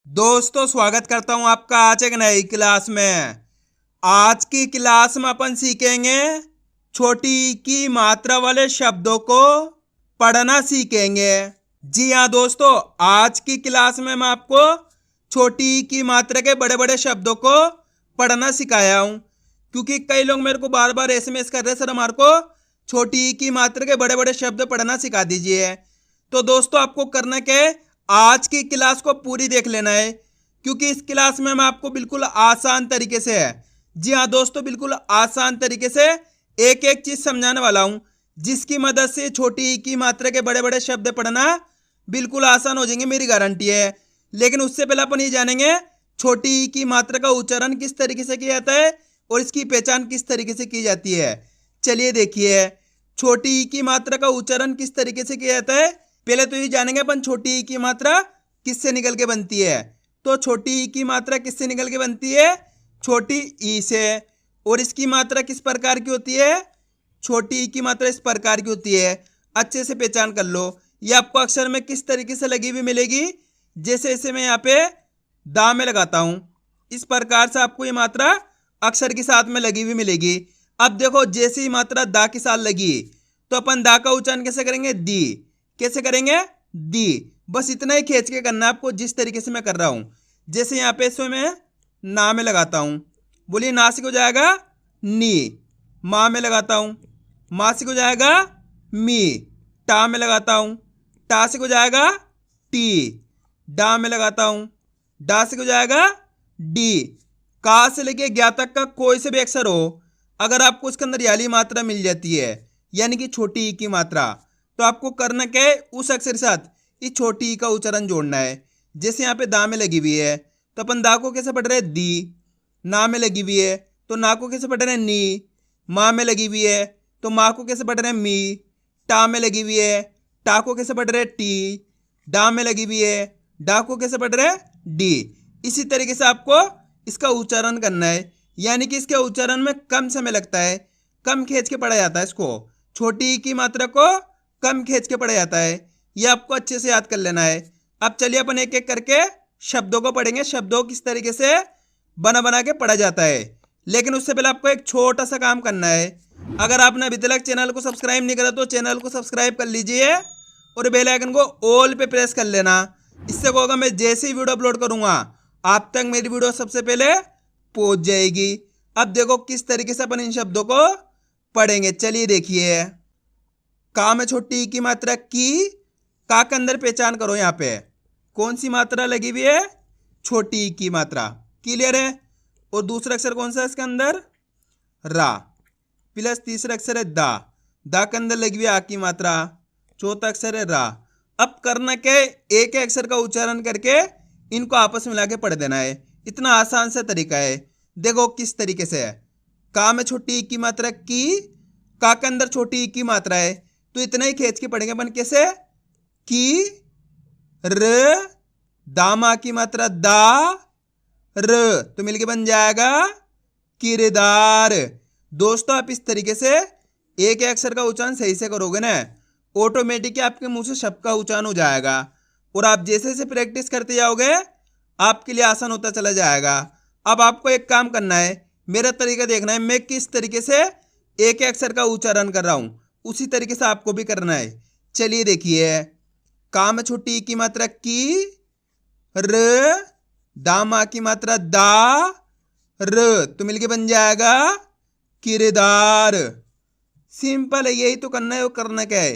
दोस्तों स्वागत करता हूं आपका आज एक नई क्लास में। आज की क्लास में अपन सीखेंगे छोटी ई की मात्रा वाले शब्दों को पढ़ना सीखेंगे। जी हाँ दोस्तों, आज की क्लास में मैं आपको छोटी ई की मात्रा के बड़े बड़े शब्दों को पढ़ना सिखाया हूं, क्योंकि कई लोग मेरे को बार बार एसएमएस कर रहे सर हमारे को छोटी ई की मात्रा के बड़े बड़े शब्द पढ़ना सिखा दीजिए। तो दोस्तों आपको करना क्या है, आज की क्लास को पूरी देख लेना है, क्योंकि इस क्लास में मैं आपको बिल्कुल आसान तरीके से जी हाँ दोस्तों, बिल्कुल आसान तरीके से एक एक चीज समझाने वाला हूं, जिसकी मदद से छोटी ई की मात्रा के बड़े बड़े शब्द पढ़ना बिल्कुल आसान हो जाएंगे, मेरी गारंटी है। लेकिन उससे पहले अपन ये जानेंगे छोटी ई की मात्रा का उच्चारण किस तरीके से किया जाता है और इसकी पहचान किस तरीके से की जाती है। चलिए देखिए, छोटी ई की मात्रा का उच्चारण किस तरीके से किया जाता है। पहले तो ये जानेंगे अपन छोटी ई की मात्रा किससे निकल के बनती है। तो छोटी ई की मात्रा किससे निकल के बनती है, छोटी ई से। और इसकी मात्रा किस प्रकार की होती है, छोटी ई की मात्रा इस प्रकार की होती है। अच्छे से पहचान कर लो, ये आपको अक्षर में किस तरीके से लगी हुई मिलेगी। जैसे इसे मैं यहाँ पे दा में लगाता हूं, इस प्रकार से आपको ये मात्रा अक्षर के साथ में लगी हुई मिलेगी। अब देखो, जैसे ही मात्रा दा के साथ लगी तो अपन दा का उच्चारण कैसे करेंगे, दी। कैसे करेंगे, दी। बस इतना ही खींच के करना है आपको, जिस तरीके से मैं कर रहा हूं। जैसे यहाँ पे इसमें मैं ना में लगाता हूं, बोलिए ना से हो जाएगा नी। माँ में लगाता हूं, माँ से हो जाएगा मी। टा में लगाता हूं, टा से हो जाएगा टी। डा में लगाता हूं, डा से हो जाएगा डी। का से लेके ज्ञा तक का कोई से भी अक्षर हो, अगर आपको उसके अंदर याली मात्रा मिल जाती है, यानी कि छोटी ई की मात्रा, तो आपको करना क्या है, उस अक्षर के साथ इस छोटी ई का उच्चारण जोड़ना है। जैसे यहाँ पे दा में लगी हुई है तो अपन दा को कैसे पढ़ रहे हैं, दी। ना में लगी हुई है तो ना को कैसे पढ़ रहे हैं, नी। माँ में लगी हुई है तो माँ को कैसे पढ़ रहे हैं, मी। टा में लगी हुई है, टा को कैसे पढ़ रहे हैं, टी। डा में लगी हुई है, डा को कैसे पढ़ रहे हैं, डी। इसी तरीके से आपको इसका उच्चारण करना है, यानी कि इसके उच्चारण में कम समय लगता है, कम खींच के पढ़ा जाता है। इसको छोटी ई की मात्रा को कम खींच के पढ़ा जाता है, ये आपको अच्छे से याद कर लेना है। अब चलिए अपन एक एक करके शब्दों को पढ़ेंगे, शब्दों को किस तरीके से बना बना के पढ़ा जाता है। लेकिन उससे पहले आपको एक छोटा सा काम करना है। अगर आपने अभी तक चैनल को सब्सक्राइब नहीं करा तो चैनल को सब्सक्राइब कर लीजिए और बेल आइकन को ऑल पे प्रेस कर लेना। इससे क्या होगा, मैं जैसे ही वीडियो अपलोड करूंगा आप तक मेरी वीडियो सबसे पहले पहुंच जाएगी। अब देखो किस तरीके से अपन इन शब्दों को पढ़ेंगे। चलिए देखिए, का में छोटी ई की मात्रा की, का के अंदर पहचान करो, यहाँ पे कौन सी मात्रा लगी हुई है, छोटी ई की मात्रा। क्लियर है। और दूसरा अक्षर कौन सा है इसके अंदर, रा। प्लस तीसरा अक्षर है दा, दा के अंदर लगी हुई है आ की मात्रा। चौथा अक्षर है रा। अब करना क्या है, एक एक अक्षर का उच्चारण करके इनको आपस में मिला के पढ़ देना है। इतना आसान सा तरीका है। देखो किस तरीके से है, का में छोटी ई की मात्रा की, का के अंदर छोटी ई की मात्रा है, तो इतना ही खींच के पढ़ेंगे अपन। कैसे, की र, दामा की मात्रा दा, र, तो मिलके बन जाएगा किरदार। दोस्तों आप इस तरीके से एक एक अक्षर का उच्चारण सही से करोगे ना, ऑटोमेटिक आपके मुंह से शब्द का उच्चारण हो जाएगा। और आप जैसे जैसे प्रैक्टिस करते जाओगे आपके लिए आसान होता चला जाएगा। अब आपको एक काम करना है, मेरा तरीका देखना है, मैं किस तरीके से एक एक अक्षर का उच्चारण कर रहा हूं, उसी तरीके से आपको भी करना है। चलिए देखिए, का में छोटी ई की मात्रा की, र, दामा की मात्रा दा, र, तो मिलके बन जाएगा किरदार। सिंपल है, यही तो करना है। वो करना क्या है,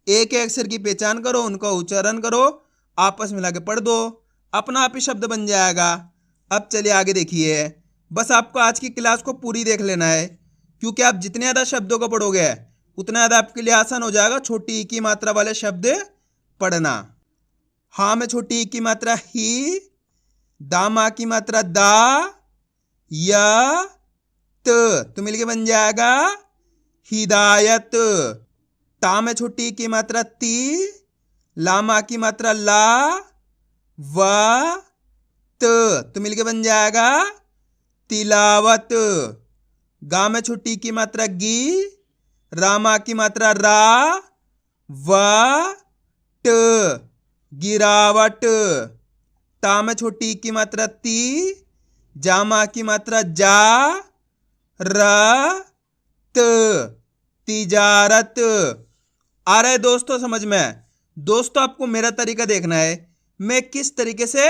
एक एक अक्षर की पहचान करो, उनका उच्चारण करो, आपस में मिला के पढ़ दो, अपना आप ही शब्द बन जाएगा। अब चलिए आगे देखिए, बस आपको आज की क्लास को पूरी देख लेना है, क्योंकि आप जितने ज़्यादा शब्दों को पढ़ोगे उतना ज़्यादा आपके लिए आसान हो जाएगा छोटी ई की मात्रा वाले शब्द पढ़ना। हाँ में छोटी ई की मात्रा ही, दामा की मात्रा दा, या, तो मिलके बन जाएगा हिदायत। ता में छोटी ई की मात्रा ती, लामा की मात्रा ला, व, तो मिलके बन जाएगा तिलावत। गा में छोटी ई की मात्रा गी, रामा की मात्रा रा, व, ट, गिरावट। ता में छोटी ई की मात्रा ती, जामा की मात्रा जा, र त, तिजारत। आ रहा है दोस्तों समझ में? दोस्तों आपको मेरा तरीका देखना है, मैं किस तरीके से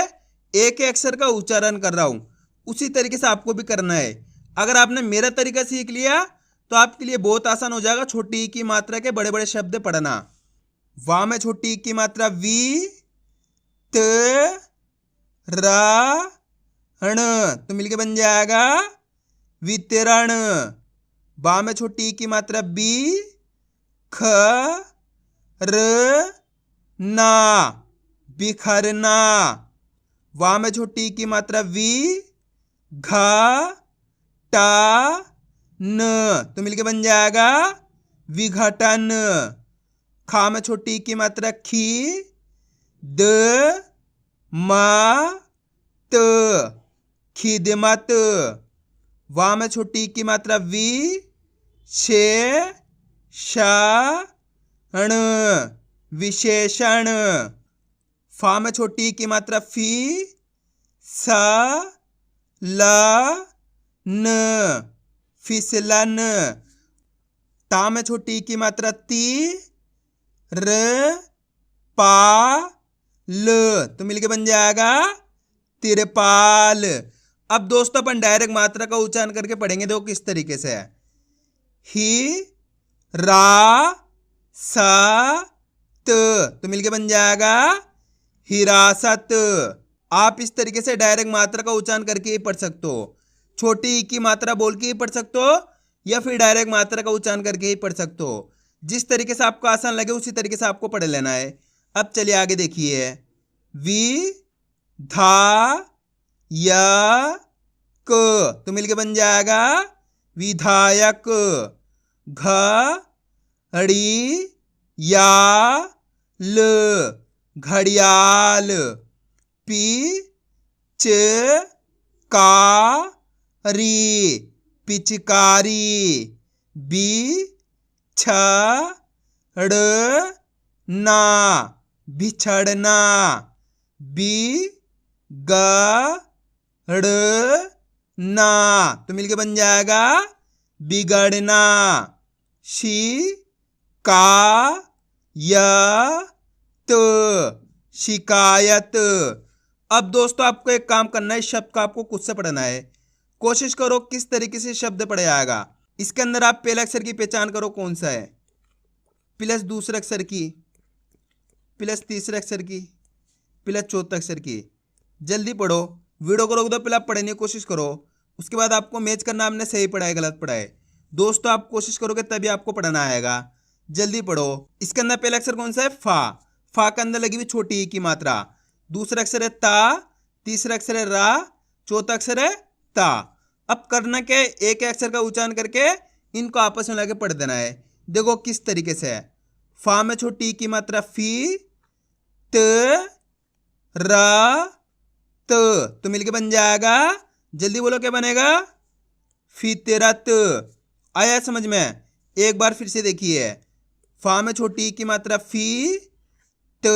एक अक्षर का उच्चारण कर रहा हूं, उसी तरीके से आपको भी करना है। अगर आपने मेरा तरीका सीख लिया तो आपके लिए बहुत आसान हो जाएगा छोटी ई की मात्रा के बड़े बड़े शब्द पढ़ना। वाह में छोटी ई की मात्रा वी, त, रा, ण, तो मिलके बन जाएगा वितरण। बा में छोटी ई की मात्रा बी, ख, र, ना, बिखरना। वा में छोटी ई की मात्रा वी, घा, टा, न, तो मिलके बन जाएगा विघटन। खा में छोटी ई की मात्रा खी, द, मा, त, खिदमत। वा में छोटी ई की मात्रा वी, शे, शा, ण, विशेषण। फा में छोटी ई की मात्रा फी, सा, ला, न, फिसलन। ता में छोटी ई की मात्रा ती, र, पा, ल, तो मिलके बन जाएगा तिरपाल। अब दोस्तों अपन डायरेक्ट मात्रा का उच्चारण करके पढ़ेंगे, देखो किस तरीके से है। ही, रा, सा, त, तो मिलके बन जाएगा हिरासत। आप इस तरीके से डायरेक्ट मात्रा का उच्चारण करके ही पढ़ सकते हो, छोटी ई की मात्रा बोल के ही पढ़ सकते हो या फिर डायरेक्ट मात्रा का उच्चारण करके ही पढ़ सकते हो। जिस तरीके से आपको आसान लगे उसी तरीके से आपको पढ़ लेना है। अब चलिए आगे देखिए। वि, धा, या, क, तो मिलके बन जाएगा विधायक। घ, ड़ी, या, ल, घड़ियाल। पी, च, का, री, पिचकारी। बी, छ, ड़, ना, बिछड़ना। बी, ग, ड़, ना, तो मिलके बन जाएगा बिगड़ना। शी, का, या, त, शिकायत। अब दोस्तों आपको एक काम करना है, इस शब्द को आपको खुद से पढ़ना है। कोशिश करो किस तरीके से शब्द पढ़े आएगा। इसके अंदर आप पहले अक्षर की पहचान करो कौन सा है, प्लस दूसरे अक्षर की, प्लस तीसरे अक्षर की, प्लस चौथे अक्षर की। जल्दी पढ़ो, वीडियो को रोक दो, पहले आप पढ़ने की कोशिश करो, उसके बाद आपको मैच करना आपने सही पढ़ा है गलत पढ़ा है। दोस्तों आप कोशिश करोगे तभी आपको पढ़ना आएगा। जल्दी पढ़ो। इसके अंदर पहला अक्षर कौन सा है? फा। फा के अंदर लगी हुई छोटी ई की मात्रा। दूसरा अक्षर है ता, तीसरा अक्षर है रा, चौथा अक्षर है ता। अब करना क्या है, एक अक्षर का उच्चारण करके इनको आपस में लाके पढ़ देना है। देखो किस तरीके से है। फा में छोटी ई की मात्रा फी, त, रा, त, तो मिलके बन जाएगा, जल्दी बोलो क्या बनेगा? फितरत। आया समझ में? एक बार फिर से देखिए। फा में छोटी ई की मात्रा फी, त,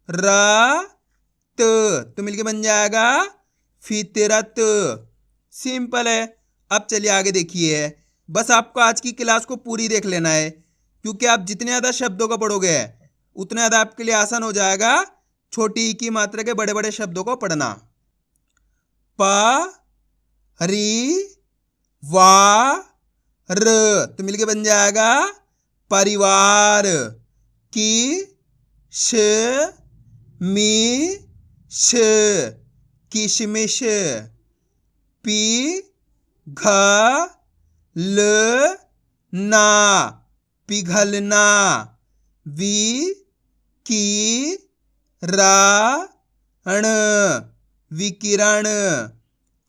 रा, त, तो मिलके बन जाएगा फितरत। सिंपल है। अब चलिए आगे देखिए। बस आपको आज की क्लास को पूरी देख लेना है, क्योंकि आप जितने ज्यादा शब्दों का पढ़ोगे उतने ज्यादा आपके लिए आसान हो जाएगा छोटी ई की मात्रा के बड़े बड़े शब्दों को पढ़ना। प, री, वा, र, तो मिलके बन जाएगा परिवार। की, श, मी, श, किशमिश। पी, घ, ल, ना, पिघलना। वी, की, रा, ण, विकिरण।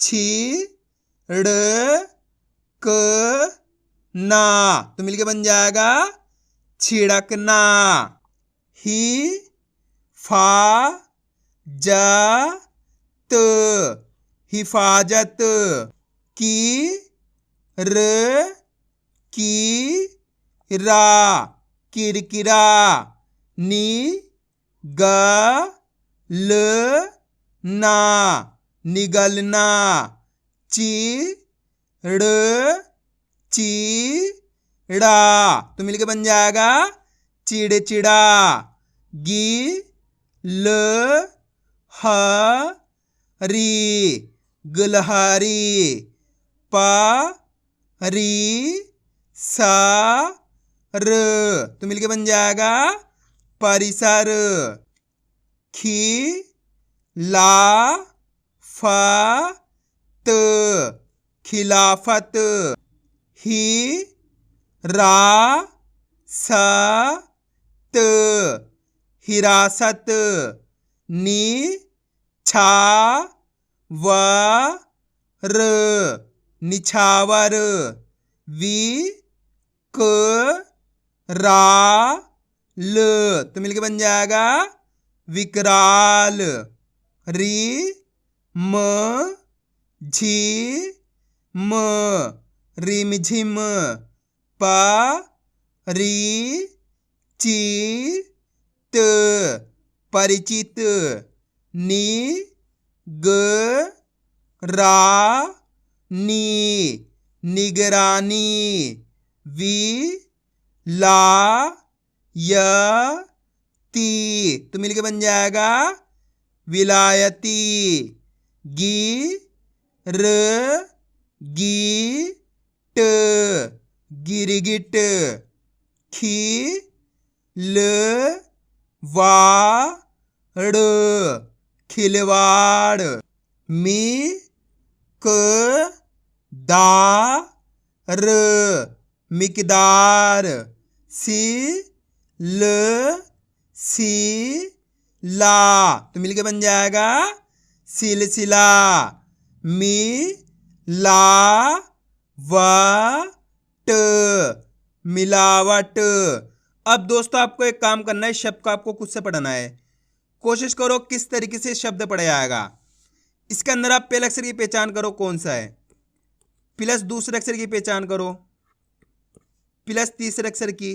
छी, ड़, क, ना, तो मिलके बन जाएगा छिड़कना। ही, फा, जा, त, हिफाजत। की, र, की, रा, किरकिरा। नी, ग, ल, ना निगलना, चिड़ चिड़ा तो मिलके बन जाएगा चिड़चिड़ा। गिलहरी गिलहरी, परिसर तो मिलके बन जाएगा परिसर। खिलाफत खिलाफत, हिरासत हिरासत, निछावर निछावर, विकराल तो मिलके बन जाएगा विकराल। रिमझिम रिमझिम, परिचित परिचित, निगरानी निगरानी, विलायती तो मिलके बन जाएगा विलायती। गिरगिट गिरगिट, खिलवाड़ खिलवाड़, मिकदार मिकदार, सिलसिला तो मिलके बन जाएगा सिलसिला। मिलावट मिलावट। अब दोस्तों आपको एक काम करना है, शब्द को आपको खुद से पढ़ना है। कोशिश करो किस तरीके से शब्द पढ़ा जाएगा। इसके अंदर आप पहले अक्षर की पहचान करो कौन सा है, प्लस दूसरे अक्षर की पहचान करो, प्लस तीसरे अक्षर की,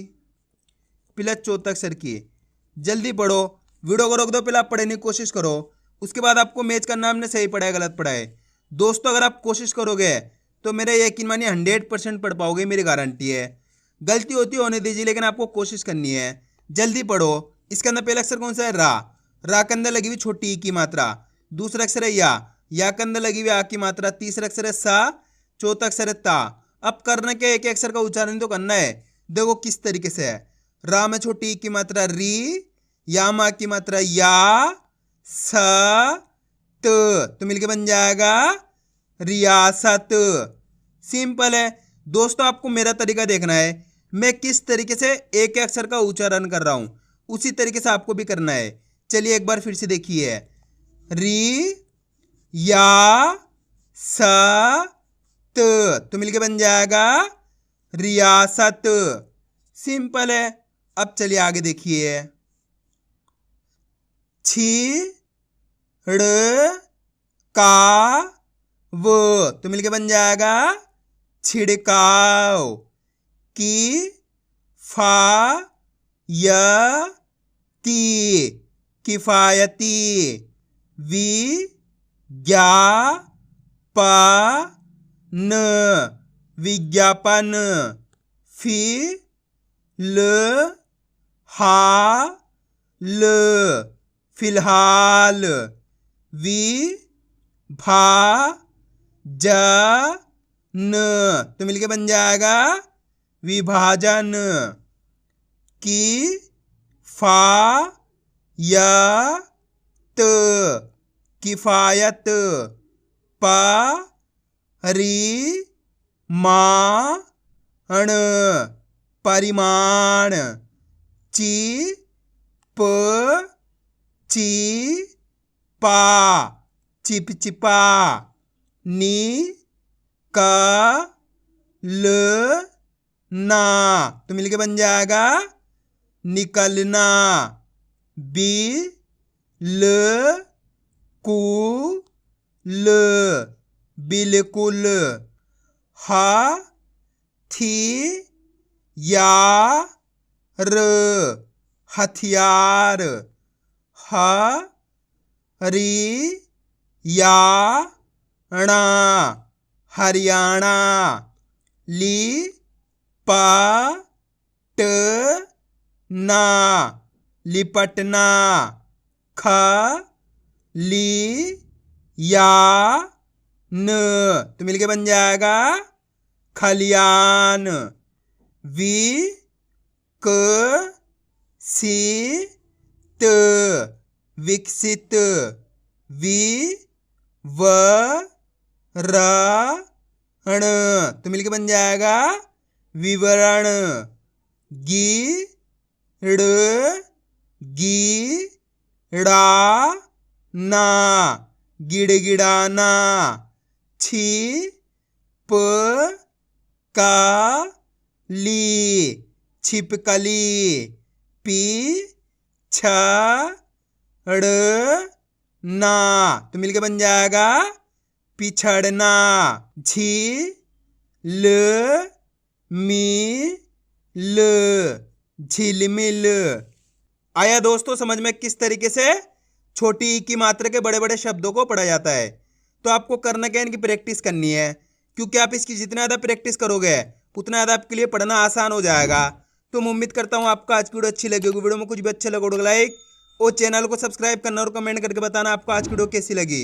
प्लस चौथे अक्षर की। जल्दी पढ़ो, वीडियो को रोक दो, पहले आप पढ़ने की कोशिश करो, उसके बाद आपको मैच करना हमने सही पढ़ा है गलत पढ़ा है। दोस्तों अगर आप कोशिश करोगे तो मेरे यकीन मानिए 100% पढ़ पाओगे, मेरी गारंटी है। गलती होती होने दीजिए, लेकिन आपको कोशिश करनी है। जल्दी पढ़ो। इसके अंदर पहला अक्षर कौन सा है? रा के अंदर लगी हुई छोटी ई की मात्रा। दूसरा अक्षर है या के अंदर लगी हुई आ की मात्रा। तीसरा अक्षर है सा, चौथा अक्षर है ता। अब करना क्या, एक अक्षर का उच्चारण तो करना है। देखो किस तरीके से है। रा में छोटी ई की मात्रा री, या मा की मात्रा या, स तो मिलके बन जाएगा रियासत। सिंपल है दोस्तों, आपको मेरा तरीका देखना है, मैं किस तरीके से एक अक्षर का उच्चारण कर रहा हूं, उसी तरीके से आपको भी करना है। चलिए एक बार फिर से देखिए, री या स तो मिलके बन जाएगा रियासत। सिंपल है। अब चलिए आगे देखिए, छिड़काव तो मिलके बन जाएगा छिड़काव। किफायती विज्ञापन विज्ञापन, फिलहाल, विभाजन तो मिलके बन जाएगा विभाजन। किफायत, परिमाण परिमाण, चिपचिपा, निकलना तो मिलके बन जाएगा निकलना। बिल्कुल, हथियार, हरियाणा या णा हरियाणा, ली पा ट ना लिपटना, ख ली या न, तो मिलके बन जाएगा खलियान, वी क सी त विकसित, वि व र ण, तो मिलके बन जाएगा विवरण, गी ड़ गी ड़ा ना गिड़गिड़ाना, छी प का ली छिपकली, पी छ ड़ ना, तो मिलके बन जाएगा पिछड़ना, झी ल मी ल झिलमिल। आया दोस्तों समझ में किस तरीके से छोटी ई की मात्रा के बड़े बड़े शब्दों को पढ़ा जाता है। तो आपको करना क्या है, इनकी प्रैक्टिस करनी है, क्योंकि आप इसकी जितना ज़्यादा प्रैक्टिस करोगे उतना ज़्यादा आपके लिए पढ़ना आसान हो जाएगा। तो मैं उम्मीद करता हूँ आपको आज की वीडियो अच्छी लगी होगी। वीडियो में कुछ भी अच्छा लगा होगा लाइक और चैनल को सब्सक्राइब करना और कमेंट करके बताना आपको आज की वीडियो कैसी लगी।